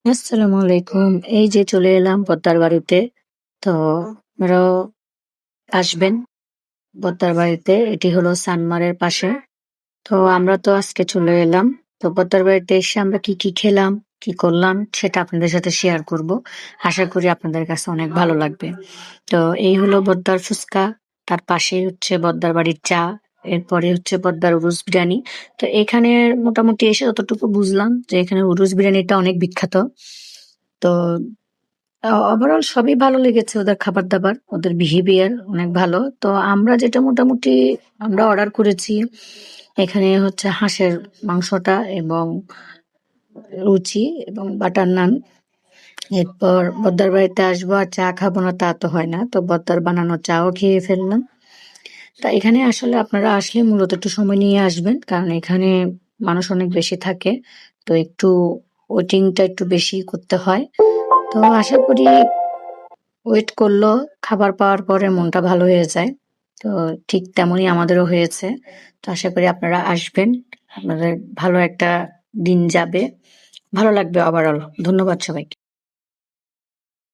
আসসালামু আলাইকুম। এই যে চলে এলাম পদ্মার বাড়িতে। তো আপনারাও আসবেন পদ্মার বাড়িতে। এটি হলো সানমারের পাশে। তো আমরা তো আজকে চলে এলাম। তো পদ্মার বাড়িতে এসে আমরা কি খেলাম, কি করলাম সেটা আপনাদের সাথে শেয়ার করব। আশা করি আপনাদের কাছে অনেক ভালো লাগবে। তো এই হলো পদ্মার ফুচকা, তার পাশেই হচ্ছে পদ্মার বাড়ির চা, এরপরে হচ্ছে পদ্মার উরুস বিরিয়ানি। তো এখানে মোটামুটি এসে যতটুকু বুঝলাম যে এখানে উরুস বিরিয়ানিটা অনেক বিখ্যাত। তো ওভারঅল সবই ভালো লেগেছে, ওদের খাবার-দাবার, ওদের বিহেভিয়ার অনেক ভালো। তো আমরা যেটা মোটামুটি আমরা অর্ডার করেছি, এখানে হচ্ছে হাঁসের মাংসটা এবং লুচি এবং বাটার নান। এরপর বদ্দার বাড়িতে আসবো আর চা খাবো না তা তো হয় না। তো বদ্দার বানানো চাও খেয়ে ফেললাম। তা এখানে আসলে আপনারা আসলে মূলত একটু সময় নিয়ে আসবেন। কারণ এখানে মানুষ অনেক বেশি থাকে। তো একটু ওয়েটিংটা একটু বেশি করতে হয়। তো আশা করি ওয়েট করলেও খাবার পাওয়ার পরে মনটা ভালো হয়ে যায়। তো ঠিক তেমনই আমাদেরও হয়েছে। তো আশা করি আপনারা আসবেন। আপনাদের ভালো একটা দিন যাবে। ভালো লাগবে ওভারঅল। ধন্যবাদ সবাইকে।